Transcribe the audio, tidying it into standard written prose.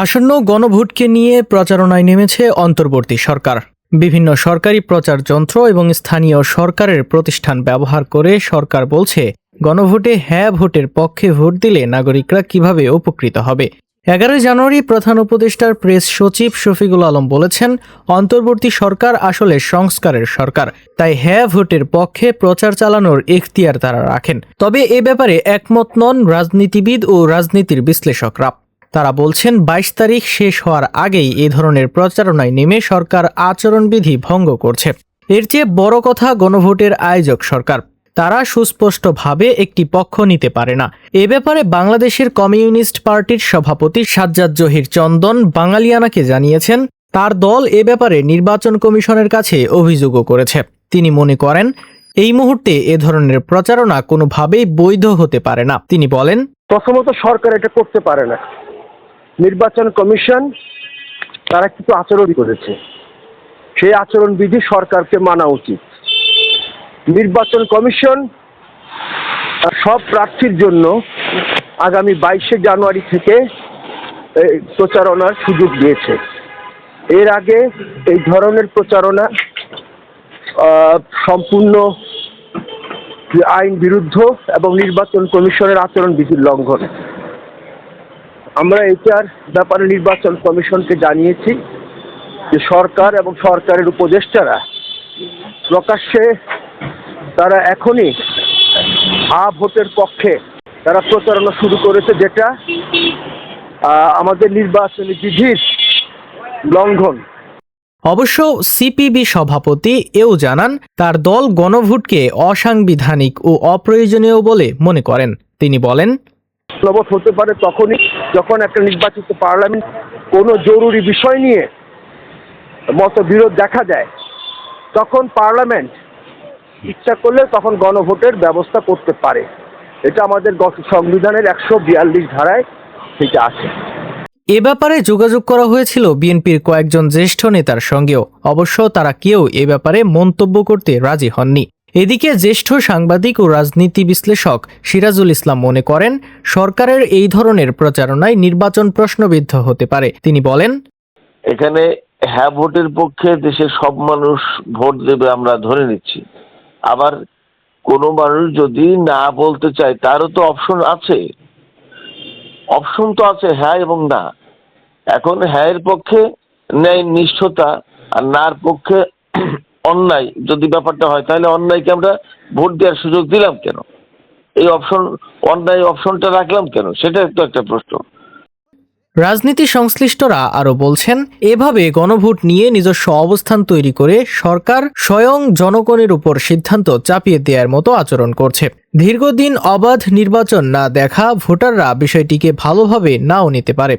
আসন্ন গণভোটকে নিয়ে প্রচারণায় নেমেছে অন্তর্বর্তী সরকার। বিভিন্ন সরকারি প্রচার যন্ত্র এবং স্থানীয় সরকারের প্রতিষ্ঠান ব্যবহার করে সরকার বলছে, গণভোটে হ্যাঁ ভোটের পক্ষে ভোট দিলে নাগরিকরা কিভাবে উপকৃত হবে। 11 জানুয়ারি প্রধান উপদেষ্টার প্রেস সচিব শফিকুল আলম বলেছেন, অন্তর্বর্তী সরকার আসলে সংস্কারের সরকার, তাই হ্যাঁ ভোটের পক্ষে প্রচার চালানোর এখতিয়ার তারা রাখেন। তবে এ ব্যাপারে একমত নন রাজনীতিবিদ ও রাজনীতির বিশ্লেষকরা। তারা বলছেন, 22 তারিখ শেষ হওয়ার আগেই এ ধরনের প্রচারণায় নেমে সরকার আচরণবিধি ভঙ্গ করছে। এর চেয়ে বড় কথা, গণভোটের আয়োজক সরকার, তারা সুস্পষ্টভাবে একটি পক্ষ নিতে পারে না। এ ব্যাপারে বাংলাদেশের কমিউনিস্ট পার্টির সভাপতি সাজ্জাদ জহির চন্দন বাঙালিয়ানাকে জানিয়েছেন, তার দল এ ব্যাপারে নির্বাচন কমিশনের কাছে অভিযোগও করেছে। তিনি মনে করেন, এই মুহূর্তে এ ধরনের প্রচারণা কোনোভাবেই বৈধ হতে পারে না। তিনি বলেন, প্রথমত সরকার এটা করতে পারে না। নির্বাচন কমিশন তারা কিছু আচরণ করেছে, সেই আচরণবিধি সরকারকে মানা উচিত। নির্বাচন কমিশন সব প্রার্থীর জন্য আগামী 22 জানুয়ারি থেকে প্রচারণার সুযোগ দিয়েছে। এর আগে এই ধরনের প্রচারণা সম্পূর্ণ আইন বিরুদ্ধ এবং নির্বাচন কমিশনের আচরণবিধির লঙ্ঘন। আমরা এটার ব্যাপারে নির্বাচন কমিশনকে জানিয়েছি যে সরকার এবং সরকারের উপদেষ্টারা প্রকাশ্যে তারা এখনই ভোটের পক্ষে তারা প্রচারণা শুরু করেছে, যেটা আমাদের নির্বাচনী বিধির লঙ্ঘন। অবশ্য সিপিবি সভাপতি এও জানান, তার দল গণভোটকে অসাংবিধানিক ও অপ্রয়োজনীয় বলে মনে করেন। তিনি বলেন, গণভোট হতে পারে তখনই যখন একটা নির্বাচিত পার্লামেন্ট কোনো জরুরি বিষয় নিয়ে মতবিরোধ দেখা যায়, তখন পার্লামেন্ট ইচ্ছা করলে তখন গণভোটের ব্যবস্থা করতে পারে। এটা আমাদের সংবিধানের 142 ধারায় সেটা আছে। এ ব্যাপারে যোগাযোগ করা হয়েছিল বিএনপির কয়েকজন জ্যেষ্ঠ নেতার সঙ্গেও। অবশ্য তারা কেউ এ ব্যাপারে মন্তব্য করতে রাজি হননি। এদিকে জ্যেষ্ঠ সাংবাদিক ও রাজনীতি বিশ্লেষক সিরাজুল ইসলাম মনে করেন, সরকারের এই ধরনের প্রচারণায় নির্বাচন প্রশ্নবিদ্ধ হতে পারে। তিনি বলেন, এখানে হ্যাঁ ভোটের পক্ষে দেশের সব মানুষ ভোট দেবে আমরা ধরে নিচ্ছি, আবার কোনো মানুষ যদি না বলতে চায় তারও তো অপশন আছে। অপশন তো আছে হ্যাঁ এবং না। এখন হ্যাঁ এর পক্ষে ন্যায় নিষ্ঠতা আর নার পক্ষে অন্যায় যদি ব্যাপারটা হয়, তাহলে অন্যায়কে আমরা ভোট দেওয়ার সুযোগ দিলাম কেন? এই অন্যায় অপশনটা রাখলাম কেন? সেটা তো একটা প্রশ্ন। রাজনীতি সংশ্লিষ্টরা আরও বলছেন, এভাবে গণভোট নিয়ে নিজস্ব অবস্থান তৈরি করে সরকার স্বয়ং জনগণের উপর সিদ্ধান্ত চাপিয়ে দেওয়ার মতো আচরণ করছে। দীর্ঘদিন অবাধ নির্বাচন না দেখা ভোটাররা বিষয়টিকে ভালোভাবে নাও নিতে পারে।